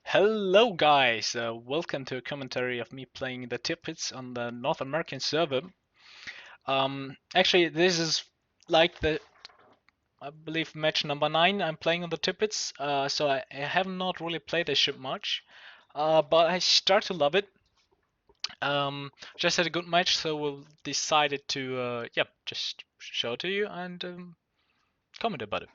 Hello guys, welcome to a commentary of me playing the Tirpitz on the North American server. Actually this is like I believe match number 9 I'm playing on the Tirpitz, so I have not really played this ship much, but I start to love it. Just had a good match, so we'll decided to just show it to you and comment about it.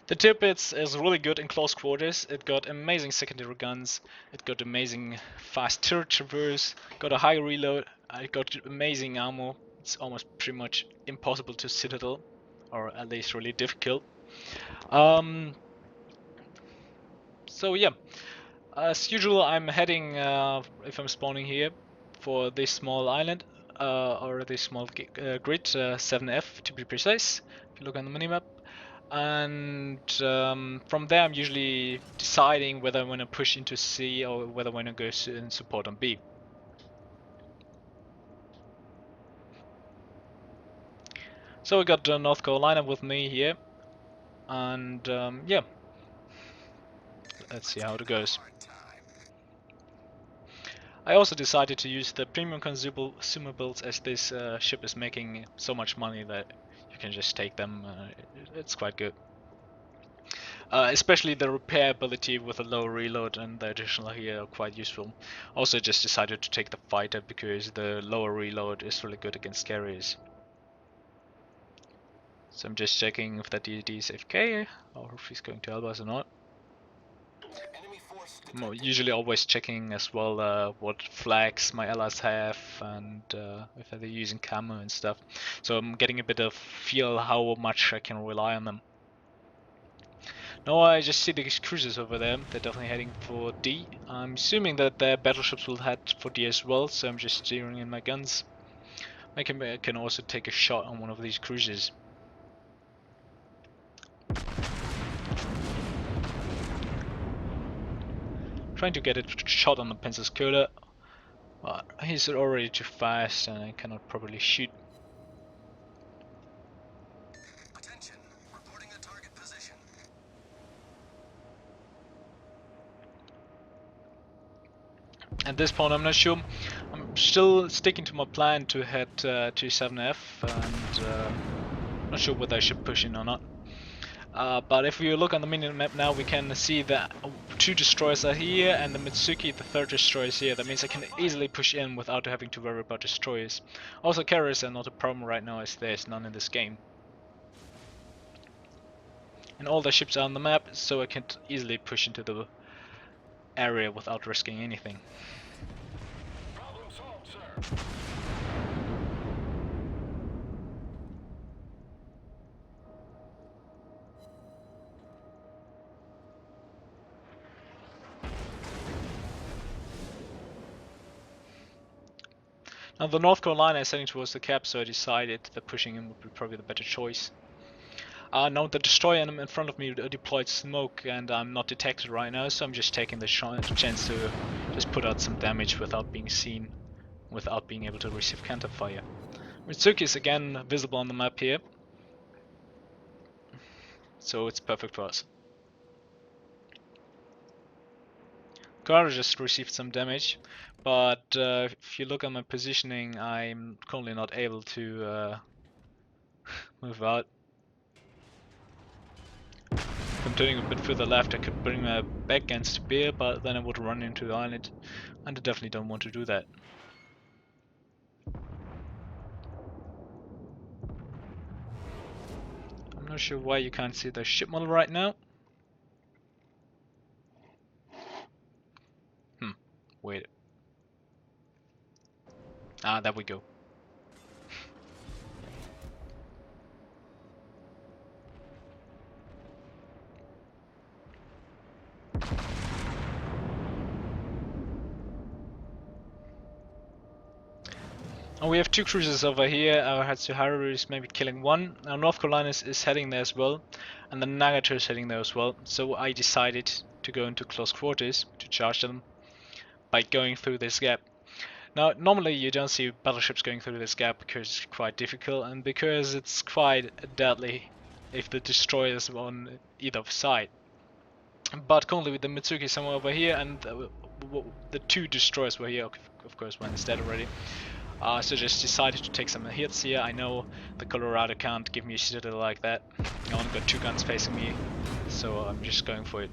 The Tirpitz is really good in close quarters. It got amazing secondary guns. It got amazing fast turret traverse. Got a high reload. It got amazing ammo. It's almost pretty much impossible to citadel, or at least really difficult. So yeah, as usual, I'm heading if I'm spawning here for this small island or this small grid, 7F to be precise. If you look on the minimap. And from there I'm usually deciding whether I want to push into C or whether I want to go and support on B. So we got North Carolina with me here, and yeah, let's see how it goes. I also decided to use the premium consumables as this ship is making so much money that you can just take them. It's quite good. Especially the repair ability with a low reload and the additional here are quite useful. Also just decided to take the fighter because the lower reload is really good against carriers. So I'm just checking if that DD is AFK or if he's going to help us or not. I'm usually always checking as well what flags my allies have and if they're using camo and stuff. So I'm getting a bit of feel how much I can rely on them. No, I just see these cruisers over there. They're definitely heading for D. I'm assuming that their battleships will head for D as well, so I'm just steering in my guns. I can also take a shot on one of these cruisers. Trying to get a shot on the Princess Coda, but he's already too fast and I cannot properly shoot. Attention, reporting a target position. At this point I'm not sure. I'm still sticking to my plan to head to 7F and not sure whether I should push in or not. But if we look on the mini-map now, we can see that 2 destroyers are here and the Mitsuki, the 3rd destroyer, is here. That means I can easily push in without having to worry about destroyers. Also carriers are not a problem right now as there's none in this game. And all the ships are on the map, so I can easily push into the area without risking anything. Problem solved, sir. Now the North Carolina is heading towards the cap, so I decided that pushing in would be probably the better choice. Now the destroyer in front of me deployed smoke and I'm not detected right now, so I'm just taking the chance to just put out some damage without being seen, without being able to receive counterfire. Mitsuki is again visible on the map here, so it's perfect for us. Kara just received some damage, but if you look at my positioning, I'm currently not able to move out. If I'm turning a bit further left, I could bring my back against the bear, but then I would run into the island, and I definitely don't want to do that. I'm not sure why you can't see the ship model right now. Wait. Ah, there we go. Oh, we have 2 cruisers over here. Our Hatsuharu is maybe killing one. Now North Carolina is heading there as well, and the Nagato is heading there as well. So I decided to go into close quarters to charge them by going through this gap. Now normally you don't see battleships going through this gap because it's quite difficult and because it's quite deadly if the destroyers were on either side. But currently with the Mitsuki somewhere over here, and the two destroyers were here. Of course, one is dead already. So just decided to take some hits here. I know the Colorado can't give me a citadel like that. I only got two guns facing me, so I'm just going for it.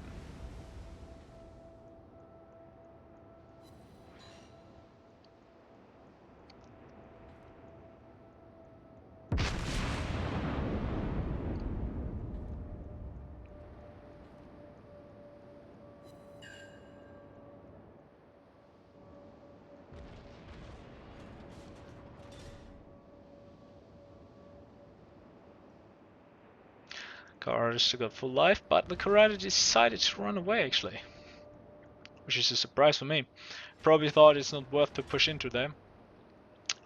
Colorado still got full life, but the Colorado decided to run away actually, which is a surprise for me. Probably thought it's not worth to push into them.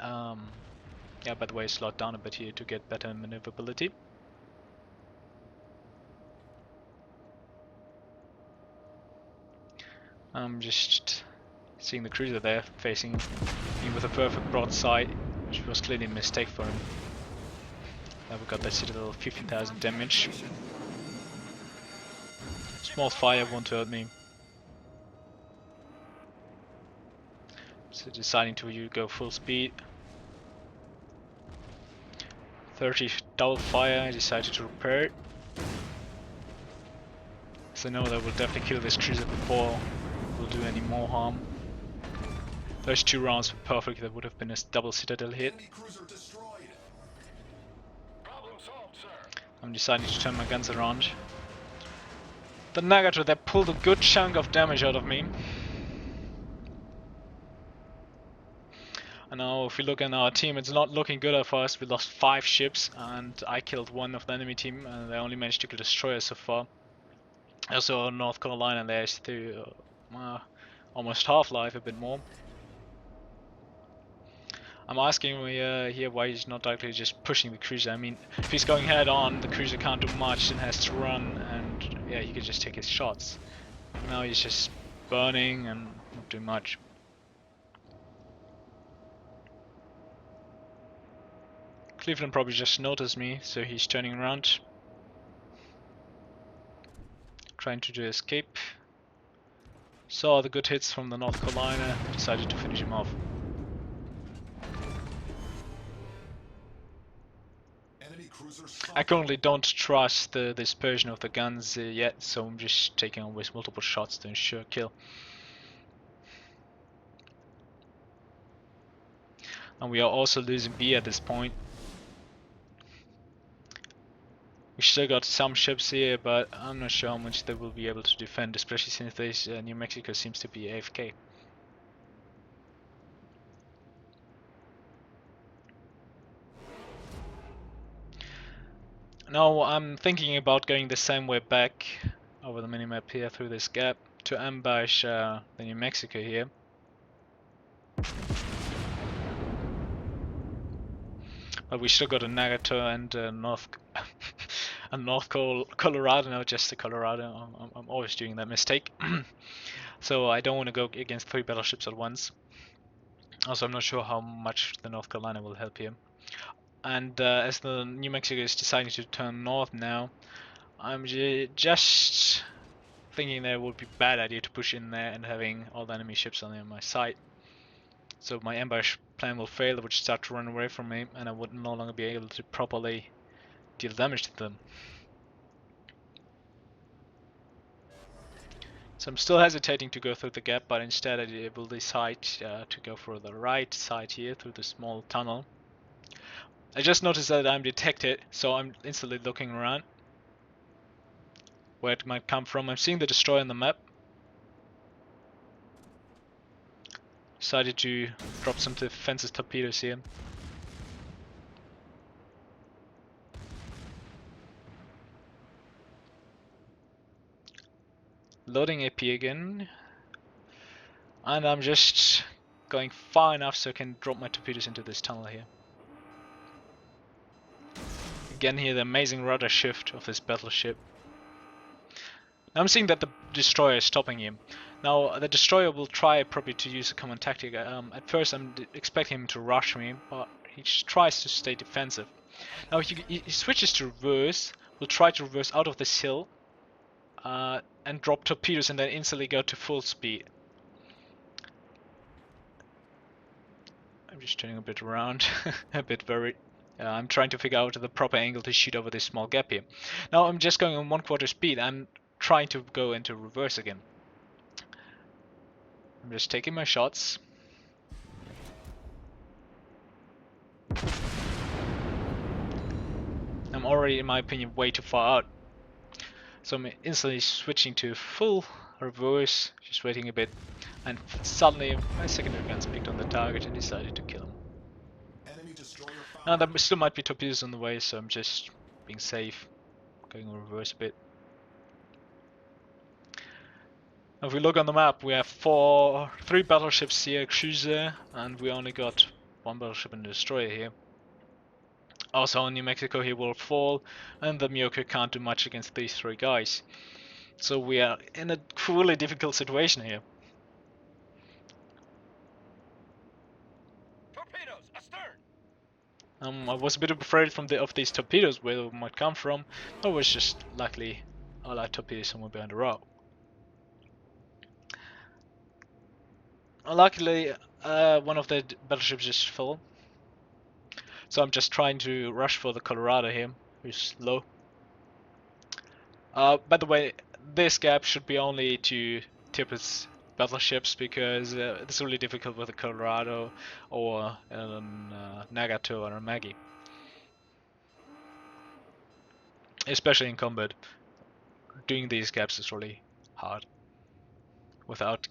Yeah, by the way, slowed down a bit here to get better maneuverability. I'm just seeing the cruiser there facing me with a perfect broadside, which was clearly a mistake for him. Now we got that citadel 15,000 damage. Small fire won't hurt me. So deciding to go full speed. 30 double fire, I decided to repair it. So I know that will definitely kill this cruiser before we'll do any more harm. Those 2 rounds were perfect, that would have been a double citadel hit. I'm deciding to turn my guns around. The Nagato that pulled a good chunk of damage out of me. And now if we look at our team, it's not looking good for us. We lost 5 ships and I killed 1 of the enemy team, and they only managed to kill destroyers so far. Also North Carolina, there's still almost half-life, a bit more. I'm asking me here why he's not directly just pushing the cruiser. I mean, if he's going head on, the cruiser can't do much and has to run, and yeah, he could just take his shots. Now he's just burning and not doing much. Cleveland probably just noticed me, so he's turning around, trying to do escape. Saw the good hits from the North Carolina, decided to finish him off. I currently don't trust the dispersion of the guns yet, so I'm just taking always multiple shots to ensure kill. And we are also losing B at this point. We still got some ships here, but I'm not sure how much they will be able to defend, especially since this New Mexico seems to be AFK. Now I'm thinking about going the same way back over the minimap here through this gap to ambush the New Mexico here. But we still got a Nagato and North Colorado, no, just the Colorado. I'm always doing that mistake. So I don't want to go against 3 battleships at once. Also, I'm not sure how much the North Carolina will help here. And as the New Mexico is deciding to turn north now, I'm just thinking that it would be a bad idea to push in there and having all the enemy ships on my side. So my ambush plan will fail, they would start to run away from me, and I would no longer be able to properly deal damage to them. So I'm still hesitating to go through the gap, but instead I will decide to go for the right side here through the small tunnel. I just noticed that I'm detected, so I'm instantly looking around where it might come from. I'm seeing the destroyer on the map. Decided to drop some defensive torpedoes here. Loading AP again. And I'm just going far enough so I can drop my torpedoes into this tunnel here. Again here, the amazing rudder shift of this battleship. Now I'm seeing that the destroyer is stopping him. Now the destroyer will try probably to use a common tactic. At first I'm expecting him to rush me, but he tries to stay defensive. Now he switches to reverse, will try to reverse out of this hill and drop torpedoes and then instantly go to full speed. I'm just turning a bit around, a bit worried. I'm trying to figure out the proper angle to shoot over this small gap here. Now I'm just going on 1/4 speed. I'm trying to go into reverse again. I'm just taking my shots. I'm already, in my opinion, way too far out. So I'm instantly switching to full reverse, just waiting a bit, and suddenly my secondary guns picked on the target and decided to kill him. Now there still might be torpedoes on the way, so I'm just being safe, going reverse a bit. If we look on the map, we have 3 battleships here, cruiser, and we only got 1 battleship and a destroyer here. Also, New Mexico here will fall, and the Myoka can't do much against these 3 guys. So we are in a really difficult situation here. Torpedoes astern. I was a bit afraid of these torpedoes, where they might come from. It was just luckily Allied torpedoes somewhere behind the row. Luckily, one of the battleships just fell. So I'm just trying to rush for the Colorado here, who's low. By the way, this gap should be only to Tirpitz battleships because it's really difficult with a Colorado or a Nagato or a Maggie. Especially in combat. Doing these gaps is really hard without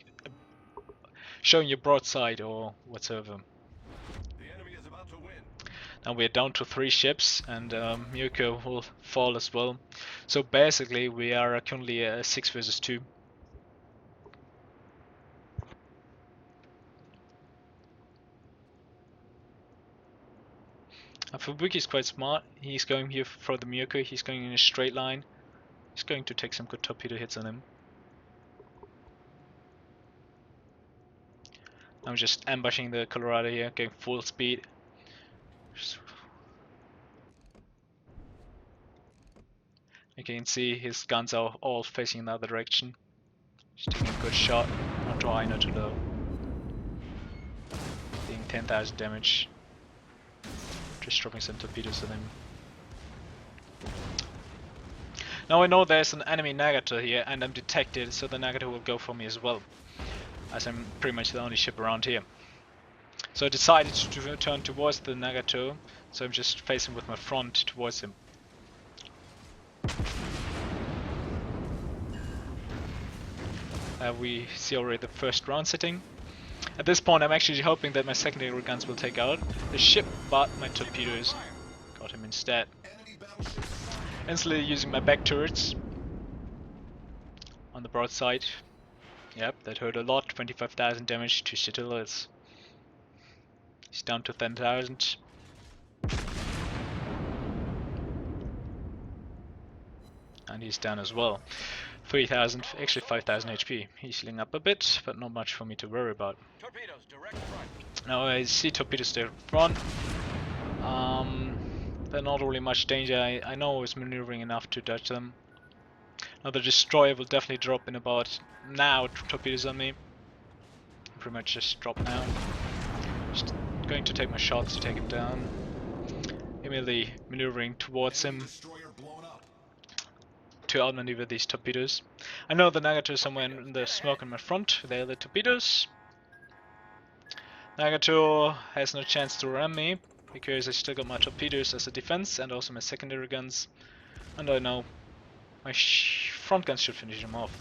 showing your broadside or whatsoever. The enemy is about to win. Now we're down to 3 ships and Myoka will fall as well. So basically we are currently 6 versus 2. Fubuki is quite smart. He's going here for the Myoka. He's going in a straight line. He's going to take some good torpedo hits on him. I'm just ambushing the Colorado here, going full speed. You can see his guns are all facing in the other direction. Just taking a good shot, not too high, not too low. Doing 10,000 damage. Just dropping some torpedoes on him. Now I know there's an enemy Nagato here and I'm detected, so the Nagato will go for me as well, as I'm pretty much the only ship around here. So I decided to turn towards the Nagato, so I'm just facing with my front towards him. We see already the first round sitting. At this point I'm actually hoping that my secondary guns will take out the ship, but my torpedoes got him instead. Instantly using my back turrets on the broadside. Yep, that hurt a lot. 25,000 damage to citadels. He's down to 10,000. And he's down as well. 3,000, actually 5,000 HP. He's healing up a bit, but not much for me to worry about. Torpedoes direct front. Now I see torpedoes there front. They're not really much danger. I know I was maneuvering enough to dodge them. Now the destroyer will definitely drop in about now. Torpedoes on me. Pretty much just drop now. Just going to take my shots to take him down. Immediately maneuvering towards him to outmaneuver these torpedoes. I know the Nagato is somewhere in the smoke in my front. There are the torpedoes. Nagato has no chance to ram me because I still got my torpedoes as a defense and also my secondary guns. And I know my front guns should finish him off.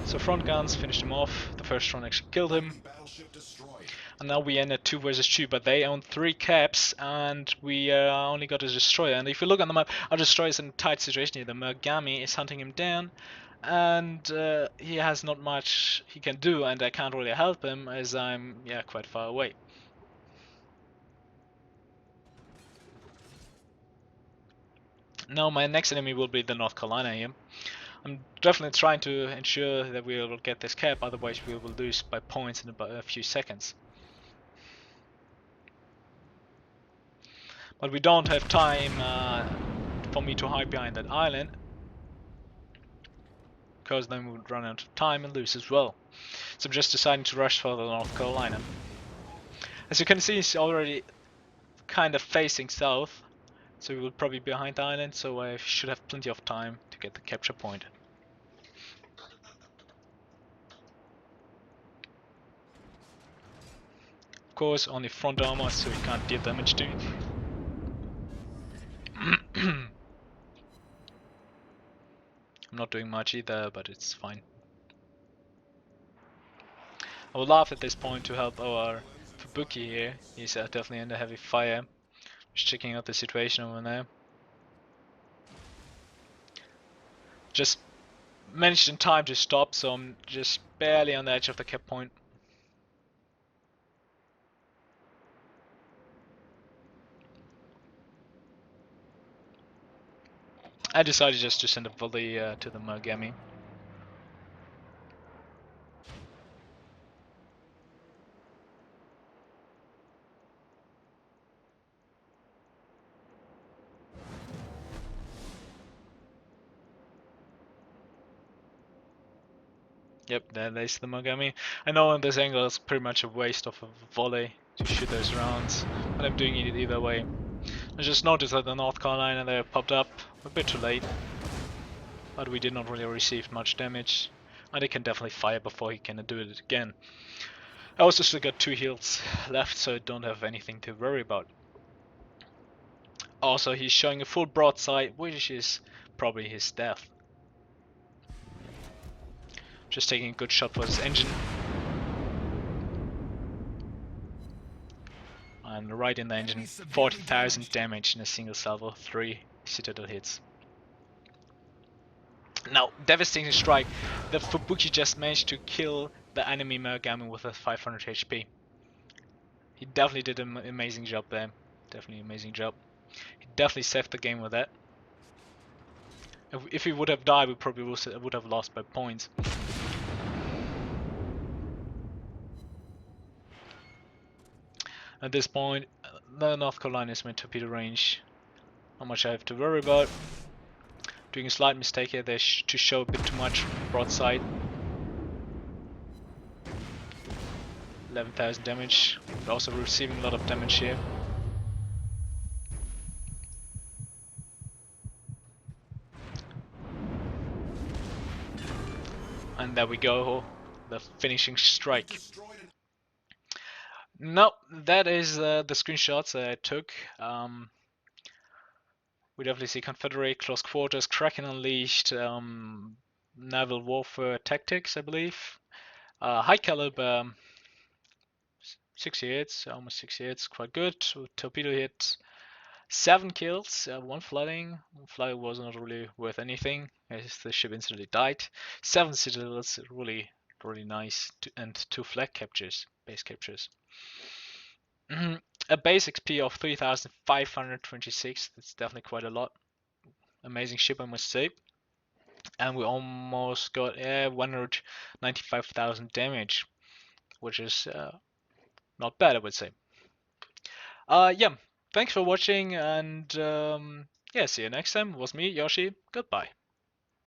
So front guns finished him off. The first one actually killed him. And now we end at 2 versus 2, but they own 3 caps and we only got a destroyer. And if you look on the map, our destroyer is in a tight situation here. The Mogami is hunting him down and he has not much he can do, and I can't really help him as I'm quite far away. Now my next enemy will be the North Carolina here. I'm definitely trying to ensure that we will get this cap, otherwise we will lose by points in about a few seconds. But we don't have time for me to hide behind that island, because then we would run out of time and lose as well. So I'm just deciding to rush for the North Carolina. As you can see, it's already kind of facing south, so we will probably be behind the island, so I should have plenty of time to get the capture point. Of course, only front armor, so we can't deal damage to it. I'm not doing much either, but it's fine. I would love at this point to help our Fubuki here. He's definitely under heavy fire. Just checking out the situation over there. Just managed in time to stop, so I'm just barely on the edge of the cap point. I decided just to send a volley to the Mogami. Yep, there's the Mogami. I know on this angle it's pretty much a waste of a volley to shoot those rounds, but I'm doing it either way. I just noticed that the North Carolina there popped up a bit too late, but we did not really receive much damage, and he can definitely fire before he can do it again. I also still got 2 heals left, so I don't have anything to worry about. Also, he's showing a full broadside, which is probably his death. Just taking a good shot for his engine. And right in the engine, 40,000 damage in a single salvo, 3 citadel hits. Now, devastating strike. The Fubuki just managed to kill the enemy Mogami with a 500 HP. He definitely did an amazing job there. Definitely an amazing job. He definitely saved the game with that. If he would have died, we probably would have lost by points. At this point, the North Carolina is my torpedo range. Not much I have to worry about. Doing a slight mistake here there to show a bit too much broadside. 11,000 damage. We're also receiving a lot of damage here. And there we go, the finishing strike. No, that is the screenshots I took. We definitely see Confederate close quarters, Kraken Unleashed, naval warfare tactics, I believe. High caliber, 68, almost 68, quite good. Torpedo hit 7 kills, 1 flooding. Flooding was not really worth anything as the ship instantly died. 7 citadels, really nice, and 2 flag captures, base captures. A base XP of 3,526, that's definitely quite a lot. Amazing ship, I must say. And we almost got 195,000 damage, which is not bad, I would say. Yeah, thanks for watching, and yeah, see you next time. It was me, Yoshi. Goodbye.